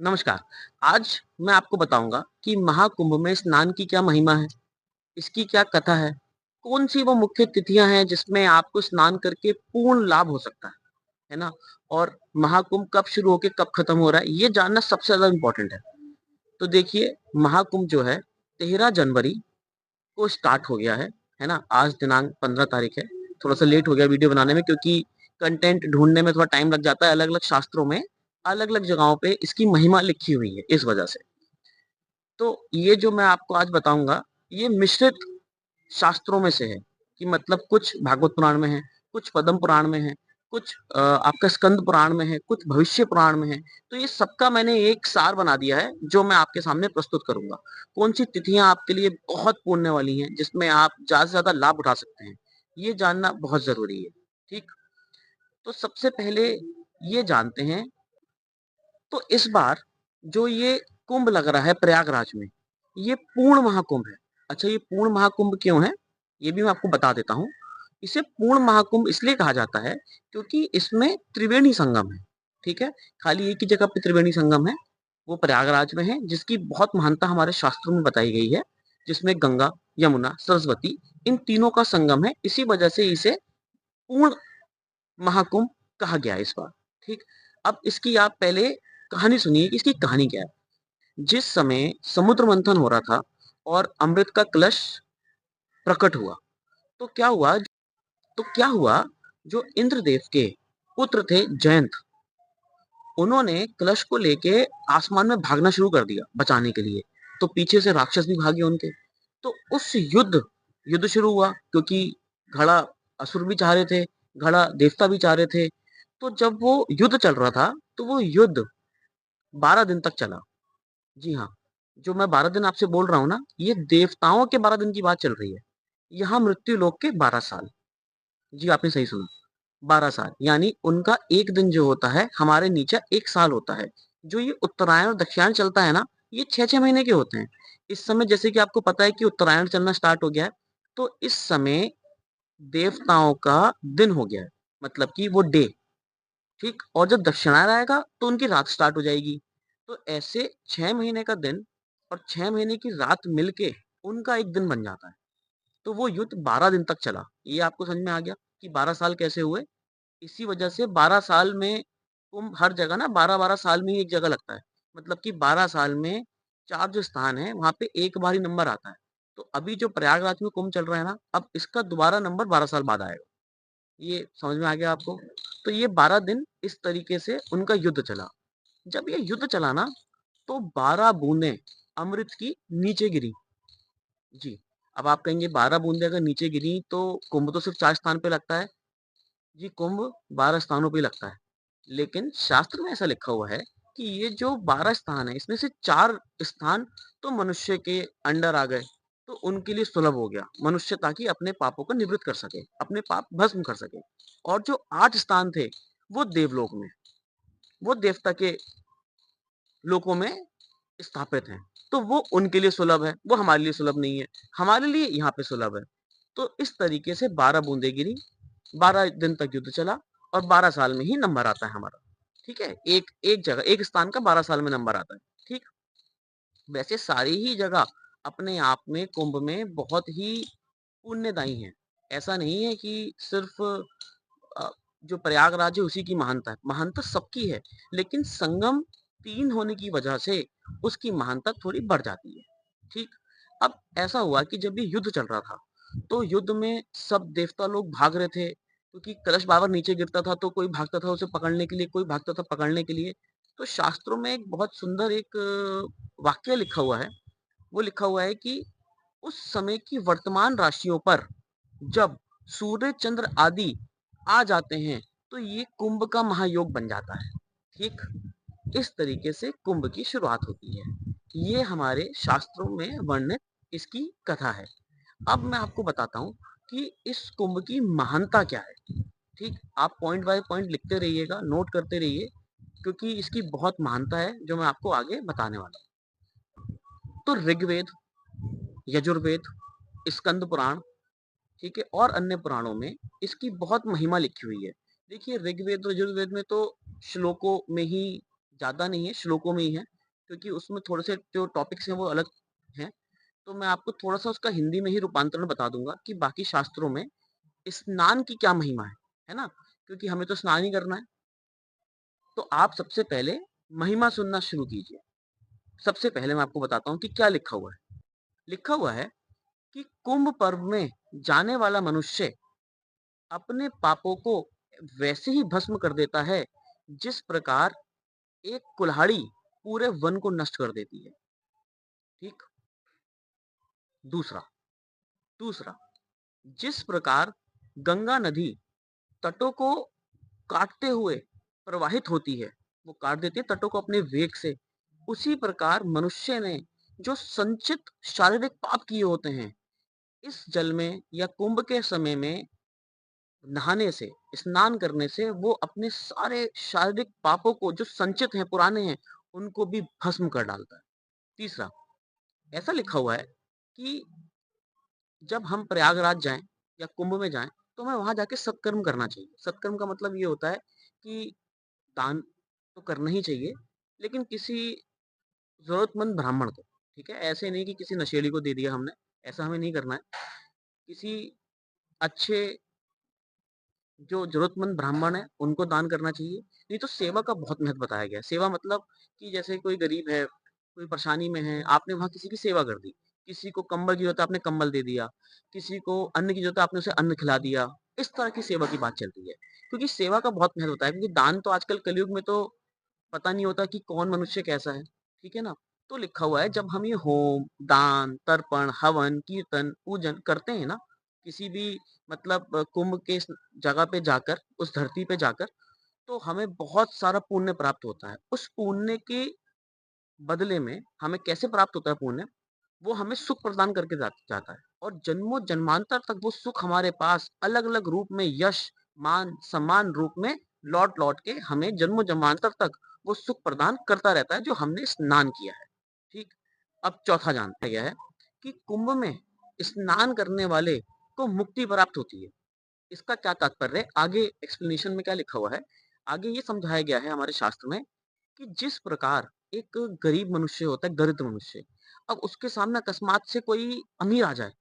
नमस्कार। आज मैं आपको बताऊँगा कि महाकुंभ में स्नान की क्या महिमा है, इसकी क्या कथा है, कौन-सी वो मुख्य तिथियाँ हैं जिसमें आपको स्नान करके पूर्ण लाभ हो सकता है ना? और महाकुंभ कब शुरू होके कब खत्म हो रहा है, ये जानना सबसे ज़्यादा इम्पोर्टेंट है। तो देखिए, महाकुंभ जो है 13 जनवरी को स्टार्ट हो गया है ना? आज दिनांक 15 तारीख है। थोड़ा-सा लेट हो गया वीडियो बनाने में क्योंकि कंटेंट ढूँढने में थोड़ा टाइम लग जाता है। अलग-अलग शास्त्रों में अलग-अलग जगहों पे इसकी महिमा लिखी हुई है, इस वजह से। तो ये जो मैं आपको आज बताऊँगा, ये मिश्रित शास्त्रों में से है कि मतलब कुछ भागवत पुराण में है, कुछ पद्म पुराण में है, कुछ आपका स्कंद पुराण में है, कुछ भविष्य पुराण में है। तो ये सबका मैंने एक सार बना दिया है, जो मैं आपके सामने प्रस्तुत करूँगा। कौन-सी तिथियाँ आपके लिए बहुत पुण्य वाली हैं, जिसमें आप ज़्यादा से ज़्यादा लाभ उठा सकते हैं, ये जानना बहुत ज़रूरी है। ठीक? तो सबसे पहले ये जानते हैं, तो इस बार जो ये कुंभ लग रहा है प्रयागराज में, ये पूर्ण महाकुंभ है। अच्छा, ये पूर्ण महाकुंभ क्यों है? ये भी मैं आपको बता देता हूँ। इसे पूर्ण महाकुंभ इसलिए कहा जाता है क्योंकि इसमें त्रिवेणी संगम है, ठीक है? खाली एक ही जगह पे त्रिवेणी संगम है, वो प्रयागराज में है, जिसकी बहुत महानता हमारे शास्त्रों में बताई गई है, जिसमें गंगा, यमुना, सरस्वती इन तीनों का संगम है। इसी वजह से इसे पूर्ण महाकुंभ कहा गया है इस बार, ठीक? अब इसकी आप पहले कहानी सुनिए कि इसकी कहानी क्या है। जिस समय समुद्र मंथन हो रहा था और अमृत का कलश प्रकट हुआ, तो क्या हुआ, जो इंद्रदेव के पुत्र थे जयंत, उन्होंने कलश को लेके आसमान में भागना शुरू कर दिया बचाने के लिए। तो पीछे से राक्षस भी भागे उनके। तो उस युद्ध शुरू हुआ क्योंकि घड़ा असुर भी चाह रहे थे, घड़ा देवता भी चाह रहे थे। तो जब वो युद्ध चल रहा था, तो वो युद्ध 12 दिन तक चला। जी हाँ, जो मैं 12 दिन आपसे बोल रहा हूँ ना, ये देवताओं के 12 दिन की बात चल रही है। यहाँ मृत्यु लोक के 12 साल। जी, आपने सही सुना, 12 साल। यानी उनका 1 दिन जो होता है, हमारे नीचे 1 साल होता है। जो ये उत्तरायण और दक्षिणायन चलता है ना, ये 6-6 महीने के होते हैं। इस समय जैसे कि आपको पता है कि उत्तरायण चलना स्टार्ट हो गया है, तो इस समय देवताओं का दिन हो गया है, मतलब कि वो डे, ठीक? और जब दक्षिणायन आएगा, तो उनकी रात स्टार्ट हो जाएगी। तो ऐसे 6 महीने का दिन और 6 महीने की रात मिलके उनका 1 दिन बन जाता है। तो वो युद्ध 12 दिन तक चला। ये आपको समझ में आ गया कि 12 साल कैसे हुए? इसी वजह से 12 साल में कुंभ हर जगह ना 12-12 साल में ही एक जगह लगता है। मतलब कि 12 साल में 4 जो स्थान हैं, वहाँ पे एक बार ही नंबर आता है। तो अभी जो प्रयागराज में कुंभ चल रहा है ना, अब इसका दोबारा नंबर 12 साल बाद आएगा। ये समझ में आ गया आपको? तो ये 12 दिन इस तरीके से उनका युद्ध चला। जब ये युद्ध चला ना, तो 12 बूंदें अमृत की नीचे गिरी। जी, अब आप कहेंगे 12 बूंदें अगर नीचे गिरी तो कुंभ तो सिर्फ 4 स्थान पे लगता है। जी, कुंभ 12 स्थानों पे लगता है। लेकिन शास्त्र में ऐसा लिखा हुआ है कि ये जो 12 स्थान है, इसमें से 4 स्थान तो मनुष्य के अंडर आ गए, तो उनके लिए सुलभ हो गया। मनुष्य ताकि अपने पापों को निवृत्त कर सके, अपने पाप भस्म कर सके। और जो 8 स्थान थे, वो देवलोक में, वो देवता के लोकों में स्थापित हैं। तो वो उनके लिए सुलभ है, वो हमारे लिए सुलभ नहीं है। हमारे लिए यहाँ पे सुलभ है। तो इस तरीके से 12 बूंदें गिरी, 12 दिन तक युद्ध चला और 12 साल में ही नंबर आता है हमारा। ठीक है? एक एक जगह, एक स्थान का 12 साल में नंबर आता है। ठीक? वैसे सारी ही जगह अपने आप में कुंभ में बहुत ही पुण्यदायी हैं। ऐसा नहीं है कि सिर्फ़ जो प्रयागराज है उसी की महानता है। महानता सबकी है, लेकिन संगम 3 होने की वजह से उसकी महानता थोड़ी बढ़ जाती है। ठीक? अब ऐसा हुआ कि जब ये युद्ध चल रहा था, तो युद्ध में सब देवता लोग भाग रहे थे, क्योंकि कलश बार-बार नीचे गिरता था, तो कोई भागता था उसे पकड़ने के लिए, कोई भागता था पकड़ने के लिए। तो शास्त्रों में एक बहुत सुंदर एक वाक्य लिखा हुआ है। वो लिखा हुआ है कि उस समय की वर्तमान राशियों पर जब सूर्य, चंद्र आदि आ जाते हैं, तो ये कुंभ का महायोग बन जाता है। ठीक? इस तरीके से कुंभ की शुरुआत होती है। ये हमारे शास्त्रों में वर्णित इसकी कथा है। अब मैं आपको बताता हूँ कि इस कुंभ की महानता क्या है। ठीक? आप पॉइंट बाय पॉइंट लिखते रहिएगा, नोट करते रहिए, क्योंकि इसकी बहुत महानता है, जो मैं आपको आगे बताने वाला हूँ। तो ऋग्वेद, यजुर्वेद, स्कंद पुराण, ठीक है, और अन्य पुराणों में इसकी बहुत महिमा लिखी हुई है। देखिए, ऋग्वेद और यजुर्वेद में तो श्लोकों में ही ज़्यादा नहीं है, श्लोकों में ही है, क्योंकि उसमें थोड़े से जो टॉपिक्स हैं वो अलग हैं। तो मैं आपको थोड़ा-सा उसका हिंदी में ही रूपांतरण बता दूँगा कि बाकी शास्त्रों में स्नान की क्या महिमा है ना? क्योंकि हमें तो स्नान ही करना है। तो आप सबसे पहले महिमा सुनना शुरू कीजिए। सबसे पहले मैं आपको बताता हूँ कि क्या लिखा हुआ है। लिखा हुआ है कि कुंभ पर्व में जाने वाला मनुष्य अपने पापों को वैसे ही भस्म कर देता है, जिस प्रकार एक कुल्हाड़ी पूरे वन को नष्ट कर देती है। ठीक? दूसरा दूसरा, जिस प्रकार गंगा नदी तटों को काटते हुए प्रवाहित होती है, वो काट देती है तटों को अपने वेग से, उसी प्रकार मनुष्य ने जो संचित शारीरिक पाप किए होते हैं, इस जल में या कुंभ के समय में नहाने से, स्नान करने से वो अपने सारे शारीरिक पापों को जो संचित हैं, पुराने हैं, उनको भी भस्म कर डालता है। तीसरा, ऐसा लिखा हुआ है कि जब हम प्रयागराज जाएँ या कुंभ में जाएँ, तो हमें वहाँ जाके सत्कर्म करना चाहिए। सत्कर्म का मतलब ये होता है कि दान तो करना ही चाहिए, लेकिन किसी ज़रूरतमंद ब्राह्मण को, ठीक है? ऐसे नहीं कि किसी नशेड़ी को दे दिया हमने, ऐसा हमें नहीं करना है। किसी अच्छे जो ज़रूरतमंद ब्राह्मण हैं, उनको दान करना चाहिए। नहीं तो सेवा का बहुत महत्व बताया गया है। सेवा मतलब कि जैसे कोई गरीब है, कोई परेशानी में है, आपने वहाँ किसी की सेवा कर दी। किसी को कंबल की ज़रूरत है, आपने कंबल दे दिया। किसी को अन्न की ज़रूरत है, आपने उसे अन्न खिला दिया। इस तरह की सेवा की बात चलती है। क्योंकि सेवा का बहुत महत्व होता है, क्योंकि दान तो आजकल कलयुग में तो पता नहीं होता कि कौन मनुष्य कैसा है, ठीक है ना? तो लिखा हुआ है जब हम ये होम, दान, तर्पण, हवन, कीर्तन, पूजन करते हैं ना, किसी भी मतलब कुंभ के इस जगह पे जाकर, उस धरती पे जाकर, तो हमें बहुत सारा पुण्य प्राप्त होता है। उस पुण्य के बदले में हमें कैसे प्राप्त होता है पुण्य? वो हमें सुख प्रदान करके जाता है और जन्मों-जन्मांतर तक वो सुख हमारे पास अलग-अलग रूप में यश, मान, सम्मान रूप में लौट-लौट के हमें जन्मों-जन्मांतर तक वो सुख प्रदान करता रहता है जो हमने स्नान किया है। ठीक? अब चौथा जानते गया है कि कुंभ में स्नान करने वाले को मुक्ति प्राप्त होती है। इसका क्या तात्पर्य है? आगे एक्सप्लेनेशन में क्या लिखा हुआ है? आगे ये समझाया गया है हमारे शास्त्र में कि जिस प्रकार एक गरीब मनुष्य होता है, दरिद्र मनुष्य, अब उसके सामने अकस्मात से कोई अमीर आ जाए,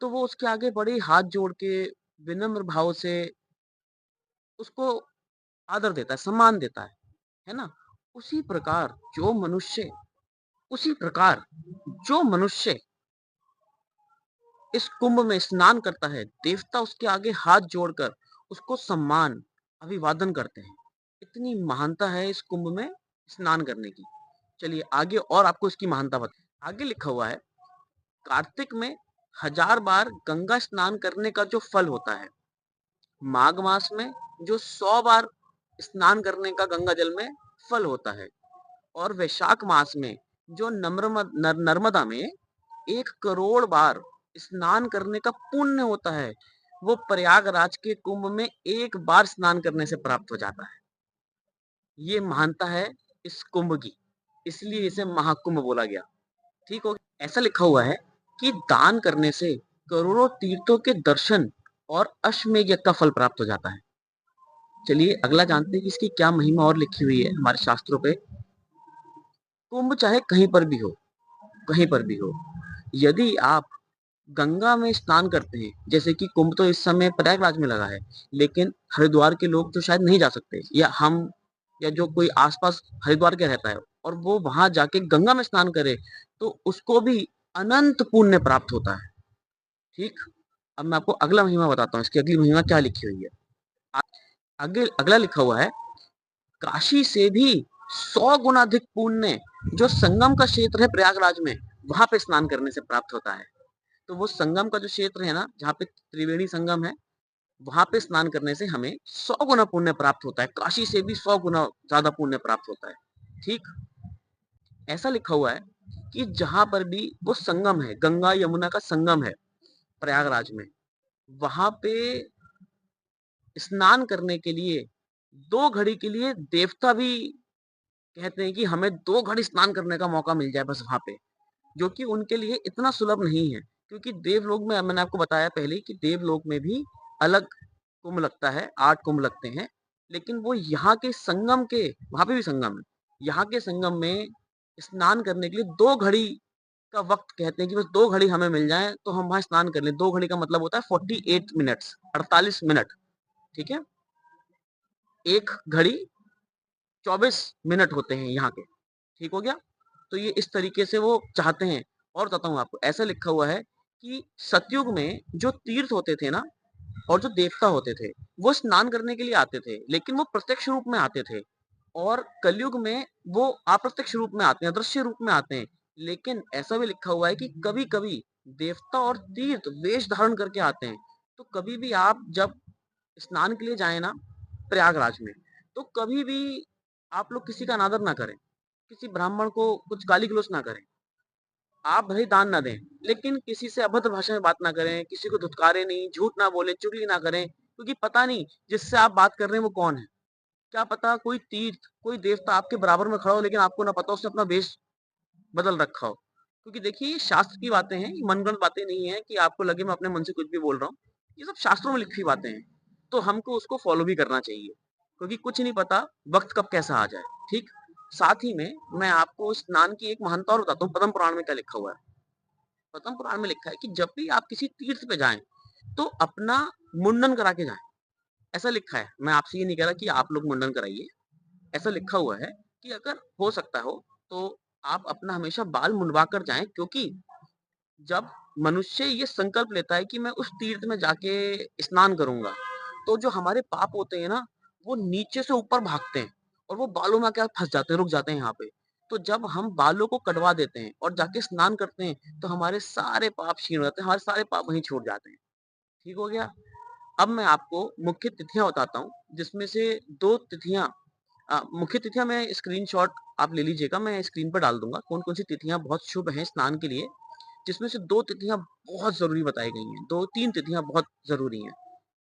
तो वो उसके आगे बड़े हाथ जोड़ के विनम्र भाव से उसको आदर देता है, सम्मान देता है ना? उसी प्रकार जो मनुष्य उसी प्रकार जो मनुष्य इस कुंभ में स्नान करता है, देवता उसके आगे हाथ जोड़कर उसको सम्मान, अभिवादन करते हैं। इतनी महानता है इस कुंभ में स्नान करने की। चलिए आगे और आपको इसकी महानता बता आगे लिखा हुआ है, कार्तिक में 1000 बार गंगा स्नान करने का जो फल होता है, माघ मास में जो 100 बार स्नान करने का गंगा जल में फल होता है और वैशाख मास में जो नर्मदा में 1 करोड़ बार स्नान करने का पुण्य होता है, वो प्रयागराज के कुंभ में 1 बार स्नान करने से प्राप्त हो जाता है। ये महानता है इस कुंभ की, इसलिए इसे महाकुंभ बोला गया। ठीक हो? ऐसा लिखा हुआ है कि दान करने से करोड़ों तीर्थों के दर्शन और अश्वमेध यज्ञ का फल प्राप्त हो जाता है। चलिए अगला जानते हैं कि इसकी क्या महिमा और लिखी हुई है हमारे शास्त्रों पे। कुंभ चाहे कहीं पर भी हो, यदि आप गंगा में स्नान करते हैं, जैसे कि कुंभ तो इस समय प्रयागराज में लगा है, लेकिन हरिद्वार के लोग तो शायद नहीं जा सकते या हम या जो कोई आसपास हरिद्वार के रहता है और वो वहां जाके गंगा में स्नान करे, तो उसको भी अनंत पुण्य प्राप्त होता है। ठीक? अब मैं आपको अगला महिमा बताता हूँ, इसकी अगली महिमा क्या लिखी हुई है। आ- आगे अगला लिखा हुआ है, काशी से भी 100 गुना अधिक पुण्य जो संगम का क्षेत्र है प्रयागराज में, वहां पे स्नान करने से प्राप्त होता है। तो वो संगम का जो क्षेत्र है ना, जहाँ पे त्रिवेणी संगम है, वहां पे स्नान करने से हमें 100 गुना पुण्य प्राप्त होता है। काशी से भी 100 गुना ज्यादा पुण्य प्राप्त होता है। ठीक? ऐसा लिखा हुआ है कि जहां पर भी वो संगम है, गंगा यमुना का संगम है प्रयागराज में, वहां पे स्नान करने के लिए 2 घड़ी के लिए देवता भी कहते हैं कि हमें 2 घड़ी स्नान करने का मौका मिल जाए बस वहां पे, जो कि उनके लिए इतना सुलभ नहीं है, क्योंकि देवलोक में मैंने आपको बताया पहले ही कि देवलोक में भी अलग कुंभ लगता है, 8 कुंभ लगते हैं, लेकिन वो यहाँ के संगम के वहां पे भी संगम है, यहाँ के संगम में स्नान करने के लिए 2 घड़ी का वक़्त कहते हैं कि बस 2 घड़ी हमें मिल जाएँ तो हम वहाँ स्नान कर लें। 2 घड़ी का मतलब होता है 48 मिनट्स 48 मिनट, ठीक है? 1 घड़ी 24 मिनट होते हैं यहाँ के, ठीक हो गया? तो ये इस तरीके से वो चाहते हैं। और बताता हूँ आपको, ऐसा लिखा हुआ है कि सतयुग में जो तीर्थ होते थे ना और जो देवता होते थे, वो स्नान करने के लिए आते थे, लेकिन वो प्रत्यक्ष रूप में आते थे। और कलयुग में वो अप्रत्यक्ष रूप में आते हैं, अदृश्य रूप में आते हैं। लेकिन ऐसा भी लिखा हुआ है कि कभी-कभी देवता और तीर्थ वेश धारण करके आते हैं। तो कभी भी आप जब स्नान के लिए जाएँ ना प्रयागराज में, तो कभी भी आप लोग किसी का अनादर ना करें, किसी ब्राह्मण को कुछ गाली-गलौच ना करें। आप भले ही दान ना दें, लेकिन किसी से अभद्र भाषा में बात ना करें, किसी को धुतकारें नहीं, झूठ ना बोलें, चुगली ना करें, क्योंकि पता नहीं जिससे आप बात कर रहे हैं वो कौन है। क्या पता कोई तीर्थ, कोई देवता आपके बराबर में खड़ा हो लेकिन आपको ना पता उसने अपना वेश बदल रखा हो। क्योंकि देखिए ये शास्त्र की बातें हैं, ये मनगढ़ंत बातें नहीं है कि आपको लगे मैं अपने मन से कुछ भी बोल रहा हूँ। ये सब शास्त्रों में लिखी बातें हैं, तो हमको उसको फॉलो भी करना चाहिए, क्योंकि कुछ नहीं पता वक़्त कब कैसा आ जाए, ठीक? साथ ही में मैं आपको स्नान की एक महानता और बताता हूँ, पद्म पुराण में क्या लिखा हुआ है। पद्म पुराण में लिखा है कि जब भी आप किसी तीर्थ पे जाएँ, तो अपना मुंडन करा के जाएँ, ऐसा लिखा है। मैं आपसे ये नहीं कह रहा कि आप लोग मुंडन कराइए, ऐसा लिखा हुआ है कि अगर हो सकता हो तो आप अपना हमेशा बाल मुंडवा कर जाएँ, क्योंकि जब मनुष्य ये संकल्प लेता है कि मैं उस तीर्थ में जाके स्नान करूँगा, तो जो हमारे पाप होते हैं ना, वो नीचे से ऊपर भागते हैं और वो बालों में आके फँस जाते हैं, रुक जाते हैं यहाँ पे। तो जब हम बालों को कटवा देते हैं और जाके स्नान करते हैं, तो हमारे सारे पाप क्षीण हो जाते हैं, हमारे सारे पाप वहीं छूट जाते हैं। ठीक हो गया? अब मैं आपको मुख्य तिथियाँ बताता हूँ, जिसमें से 2 तिथियाँ मुख्य तिथियाँ मैं स्क्रीनशॉट आप ले लीजिएगा, मैं स्क्रीन पर डाल दूँगा, कौन-कौन सी तिथियाँ बहुत शुभ हैं स्नान के लिए, जिसमें से 2 तिथियाँ बहुत ज़रूरी बताई गई हैं, 2-3 तिथियाँ बहुत ज़रूरी हैं।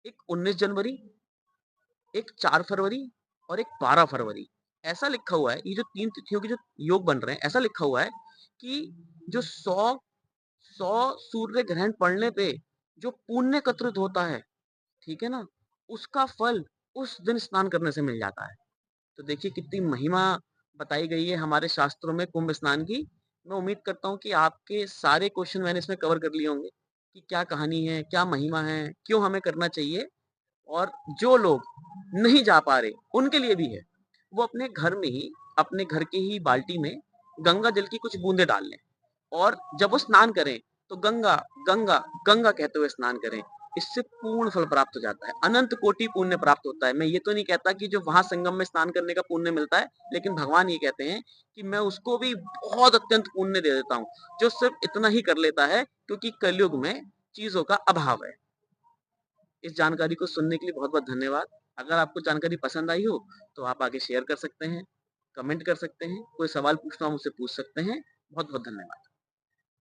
एक 19 जनवरी, एक 4 फरवरी और एक 12 फरवरी। ऐसा लिखा हुआ है, ये जो 3 तिथियों के जो योग बन रहे हैं, ऐसा लिखा हुआ है कि जो 100 सूर्य ग्रहण पड़ने पे जो पुण्य एकत्रित होता है, ठीक है ना? उसका फल उस दिन स्नान करने से मिल जाता है। तो देखिए कितनी महिमा बताई गई है हमारे शास्त्रों में कुंभ स्नान की। मैं उम्मीद करता हूँ कि आपके सारे क्वेश्चन मैंने इसमें कवर कर लिए होंगे कि क्या कहानी है, क्या महिमा है, क्यों हमें करना चाहिए और जो लोग नहीं जा पा रहे, उनके लिए भी है। वो अपने घर में ही, अपने घर की ही बाल्टी में गंगा जल की कुछ बूंदें डाल लें और जब वो स्नान करें, तो गंगा, गंगा, गंगा कहते हुए स्नान करें। इससे पूर्ण फल प्राप्त हो जाता है, अनंत कोटि पुण्य प्राप्त होता है। मैं ये तो नहीं कहता कि जो वहाँ संगम में स्नान करने का पुण्य मिलता है, लेकिन भगवान ये कहते हैं कि मैं उसको भी बहुत अत्यंत पुण्य दे देता हूँ, जो सिर्फ इतना ही कर लेता है क्योंकि कलयुग में चीज़ों का अभाव है। इस जानकारी को सुनने के लिए बहुत-बहुत धन्यवाद। अगर आपको जानकारी पसंद आई हो, तो आप आगे शेयर कर सकते हैं, कमेंट कर सकते हैं, कोई सवाल पूछना हो मुझसे पूछ सकते हैं। बहुत-बहुत धन्यवाद।